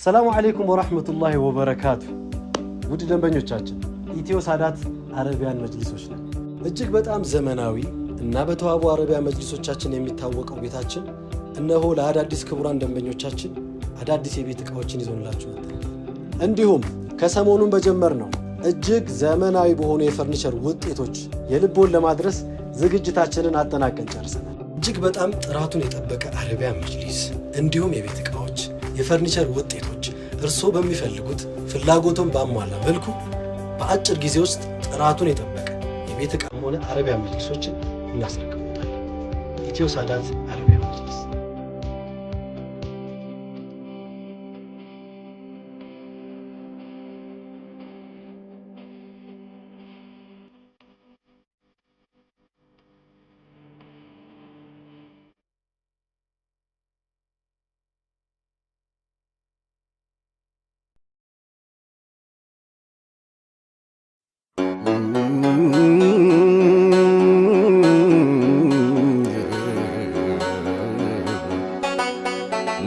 ሰላሙ አለይኩም ወራህመቱላሂ ወበረካቱ። ውድ ደንበኞቻችን ኢትዮ ሳዳት አረቢያን መጅሊሶች ነን። እጅግ በጣም ዘመናዊ እና በተዋቡ አረቢያ መጅሊሶቻችን የሚታወቀው ቤታችን እነሆ ለአዳዲስ ክቡራን ደንበኞቻችን አዳዲስ የቤት ዕቃዎችን ይዞንላችሁ መጥተናል። እንዲሁም ከሰሞኑን በጀመርነው እጅግ ዘመናዊ በሆኑ የፈርኒቸር ውጤቶች የልቦን ለማድረስ ዝግጅታችንን አጠናቀን ጨርሰናል። እጅግ በጣም ጥራቱን የጠበቀ አረቢያ መጅሊስ እንዲሁም የቤት ዕቃዎች፣ የፈርኒቸር ውጤቶች እርስዎ በሚፈልጉት ፍላጎቱን ባሟላ መልኩ በአጭር ጊዜ ውስጥ ጥራቱን የጠበቀ የቤት ዕቃም ሆነ አረቢያ መጅሊሶችን እናስረክቦታለን። ኢትዮ ሳዳት አረቢያ መጅሊስ።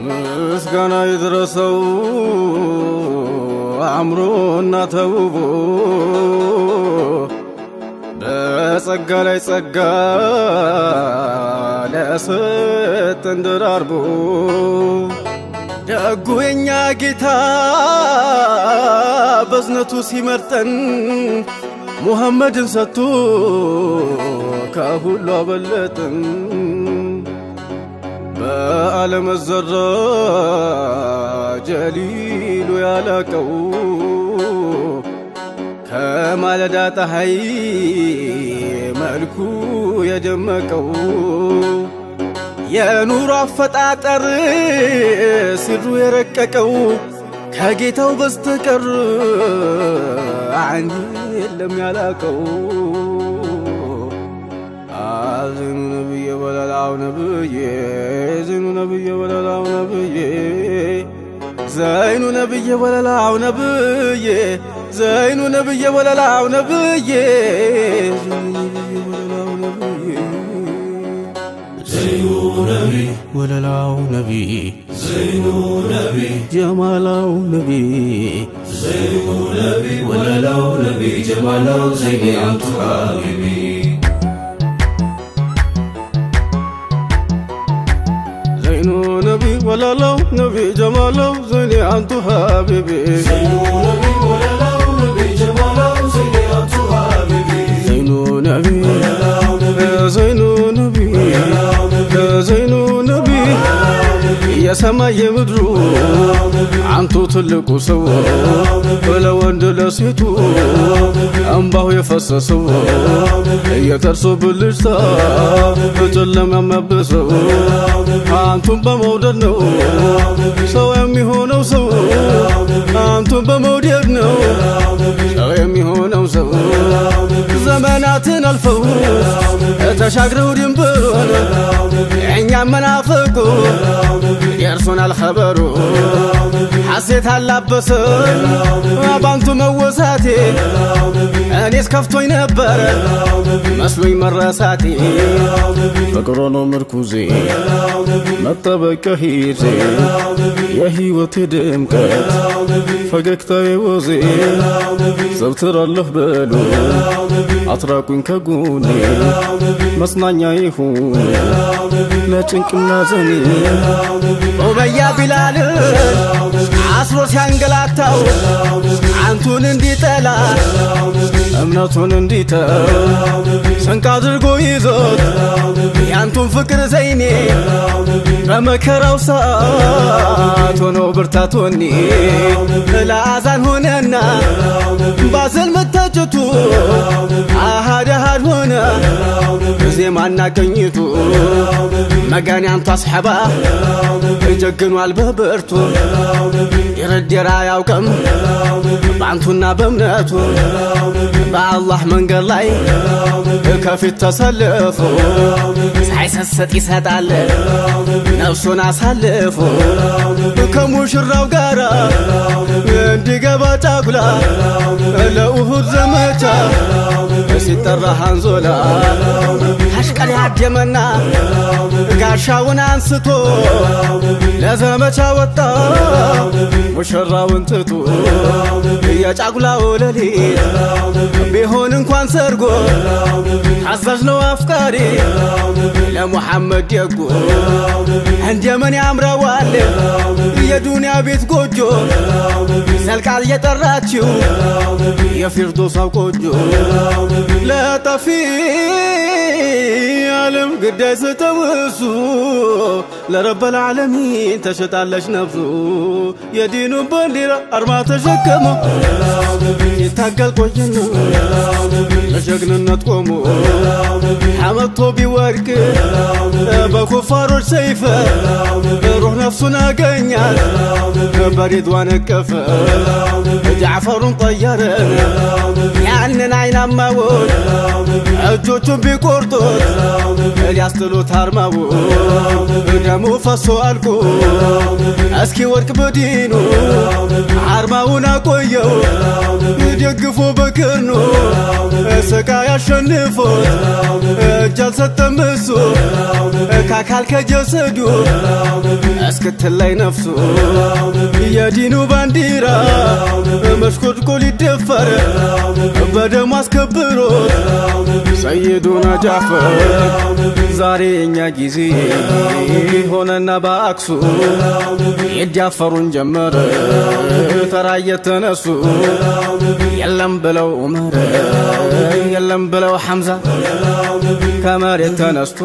ምስጋና ይድረሰው አምሮና ተውቦ በጸጋ ላይ ጸጋ ለሰጠን ደራርቦ ደጉ የኛ ጌታ በዝነቱ ሲመርጠን ሙሐመድን ሰጥቶ ከሁሉ አበለጠን። በዓለም ዘራ ጀሊሉ ያላቀው ከማለዳ ፀሐይ መልኩ የደመቀው የኑሮ አፈጣጠር ሲሩ የረቀቀው ከጌታው በስተቀር አንድ የለም ያላቀው። አዝኑ ነብዬ ወለላው ነብዬ ዘይኑ ነብዬ ወለላው ነብዬ ዘይኑ ነብዬ ወለላው ነብዬ ዘይኑ ነብዬ ወለላው ነብዬ ዘይኑ ነቢ ወለላው ነቢ ዘይኑ ነቢ ጀማላው ነቢ ዘይኑ ነቢ ወለላው ነቢ ጀማላው ዘይኔ አንቱ ሐቢቢ ወለላው ነቢ ጀማላው ዘይኔ አንቱ ሐቢቢ ዘይኑ ነቢ ወለላው ነቢ ጀማላው ዘይኔ አንቱ ሐቢቢ ዘይኑ ነቢ ወለላው ነቢ ዘይኑ ነቢ ዘይኑ ነቢ የሰማይ የምድሩ አንቱ ትልቁ ሰው ለወንድ ለሴቱ እምባው የፈሰሰው የጥርሱ ብልጭታ በጨለማ የሚያብሰው አንቱን በመውደድ ነው ሰው የሚሆነው ሰው አንቱን በመውደድ ነው ሰው የሚሆነው ሰው ዘመናትን አልፈው ተሻግረው ድንበሩን እኛም መናፈቁ የእርሱናል ኸበሩ ሐሴት አላበሰን ባንቱ መወሳቴ እኔስ ከፍቶኝ ነበር መስሎኝ መረሳቴ ፍቅሮ ነው ምርኩዜ መጠበቂያ ሂዜ የሕይወቴ ድምቀት ፈገግታዬ ወዜ ዘውትር አለሁ በሉ አትራቁኝ ከጎኔ መጽናኛ ይሁን ለጭንቅና ዘኔ ኡመያ ቢላል አስሮ ሲያንገላታው አንቱን እንዲጠላ እምነቱን እንዲተው ስንቅ አድርጎ ይዞት ያንቱን ፍቅር ዘይኔ በመከራው ሰዓት ሆኖ ብርታት ወኔ ለአዛን ሆነና ባዘል መታጨቱ አሃድ አሃድ ሆነ ዜማና ቅኝቱ መጋን ያንቱ አስሐባ ይጀግኗል በብርቱ ይረድራ ያውቅም በአንቱና በእምነቱ በአላህ መንገድ ላይ ከፊት ተሰልፎ ሳይሰሰጥ ይሰጣል ነፍሱን አሳልፎ ከሙሽራው ጋራ እንዲገባ ጫጉላ ለኡሁድ ዘመቻ ሲጠራ ሃንዞላ አሽቀል ያደመና ጋሻውን አንስቶ ለዘመቻ ወጣ ሙሽራውን ትቶ የጫጉላው ሌሊት ቢሆን እንኳን ሰርጎ አዛዥ ነው አፍቃሪ ለሙሐመድ ደጎ እንደምን ያምረዋል የዱንያ ቤት ጎጆ ዘልቃል የጠራችው የፊርዶሳው ቆጆ ለጠፊ ዓለም ግዳይ ስተውሱ ለረበል ዓለሚን ተሸጣለች ነፍሱ የዲኑ ባንዲራ አርማ ተሸከመ ይታገል ቆየና ለጀግንነት ቆሞ አመቶ ቢወርቅ በኩፋሮች ሰይፍ ሩህ ነፍሱን አገኛት በሪድዋን እቀፈ ጃዕፈሩን ጠየረ ያንን አይናማውን እጆቹን ቢቆርጡት ሊያስጥሉት አርማውን ደሙ ፈሶ አልቆ እስኪ ወርቅ በዲኑ አርማውን አቆየው ደግፎ በክርኑ ስቃይ አሸንፎት እጅ አልሰጠም እሱ ከአካል ከጀሰዱ እስክትለይ ነፍሱ የዲኑ ባንዲራ መሽቆጥቆጥ ሊደፈር በደሙ አስከብሮት ሰይዱና ጃዕፈር ዛሬ እኛ ጊዜ ሆነና በአክሱ ይዳፈሩን ጀመረ ተራ እየተነሱ የለም ብለው ዑመር የለም ብለው ሐምዛ ከመሬት ተነስቶ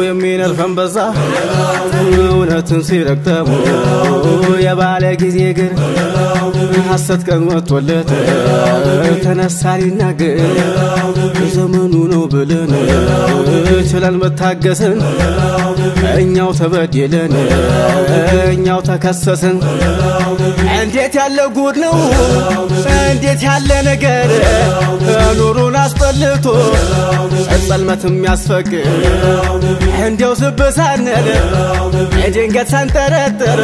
የሚነርፈን በዛ እውነትን ሲረግጠው የባለ ጊዜ ግር ሐሰት ቀን ወጥቶለት ተነሳ ሊናገር ዘመኑ ነው ብለን ችለን መታገስን እኛው ተበደለን እኛው ተከሰስን እንዴት ያለ ጉድ ነው እንዴት ያለ ነገር ኑሩን አስጠልቶ ጸልመትም ያስፈቅር እንዲያው ስብሳነን ድንገት ሳንጠረጥር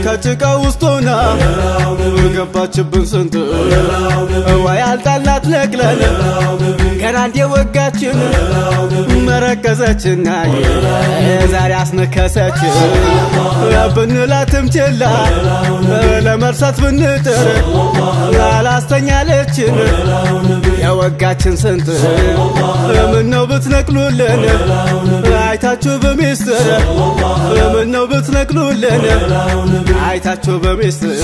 ከጭቃ ውስጥ ሆና ገባችብን ስንት ወይ አልጣላት ነቅለን ገና እንደ ወጋችን መረከዘችና ዛሬ አስነከሰችን ብንላትም ችላ ለመርሳት ብንጥር አላስተኛለችን የወጋችን ስንት ምነው ብትነቅሉልን አይታችሁ በሚስጥር ምነው ብትነቅሉልን አይታችሁ በሚስጥር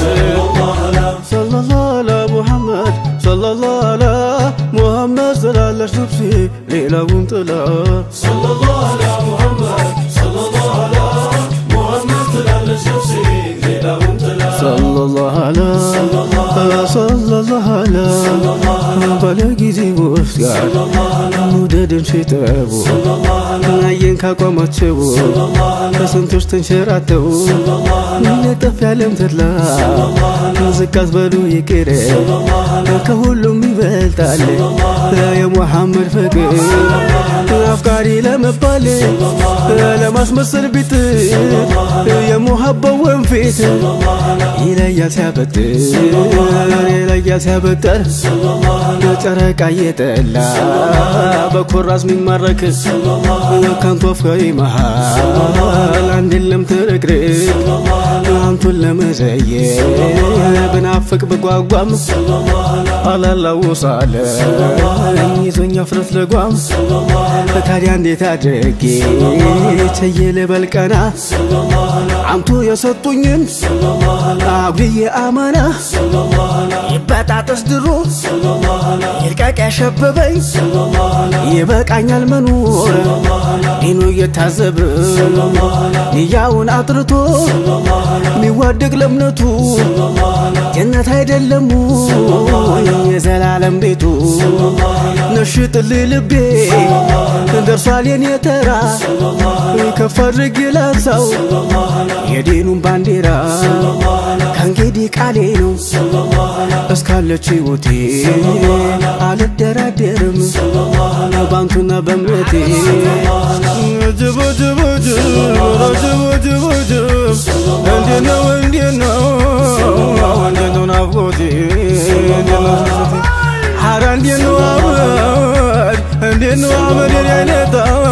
ሰለላሁ ዐላ ሙሐመድ ሰለላሁ ዐላ ሙሐመድ ስላለሽ ነፍሴ ሌላውን ጥላ ሰለላሁ ዐላ ሙሐመድ ሰለላሁ ዐላ ሙሐመድ ስላለሽ ነፍሴ ሌላውን ጥላ ሰለላሁ ዐላ ሰለላሁ ዐላ ባለጊዜ ውስጥ ጋር መውደድን ሽጠው አየን ካቋማቸው ከስንቶች ተንሸራተው ለጠፍ ያለም ተድላ ዝቅ አትበሉ ይቅር ከሁሉም ይበልጣል የሙሐመድ ፍቅር አፍቃሪ ለመባል ለማስመሰል ቢት የሙሐባው ወንፊት ይለያል ሲያበጥር ይለያል ሲያበጥር ጨረቃ እየጠላ በኮራስ ሚማረክ ከንቱ አፍቃሪ መሃል አንድ የለም ትርክርክ አንቱን ለመዘየር ብናፍቅ ብጓጓም አላላውሳለ ይዞኛ ፍረት ለጓም ታዲያ እንዴት አድርጌ ቸዬ ልበልቀና አንቱ የሰጡኝን አጉዬ አማና ይበጣጥስ ድሮ ይልቀቅ ያሸበበኝ ይበቃኛል መኖር ዲኑ እየታዘብ ንያውን አጥርቶ ሚዋደቅ ለእምነቱ ጀነት አይደለሙ የዘላለም ቤቱ ነሽጥልኝ ልቤ ደርሷል የኔ ተራ ከፍ አድርጌ ላንሳው የዲኑን ባንዲራ ከእንግዲህ ቃሌ ነው እስካለች ሕይወቴ አልደራደርም ባንቱና በእምነቴ ጅቡ ጅቡ ጅቡ ጅቡ ጅቡ እንዴት ነው እንዴት ነው እንዴት ነው ናፍቆቴ እንዴት ነው ሐራ እንዴት ነው አመድ እንዴት ነው አመድ የኔ አይነታው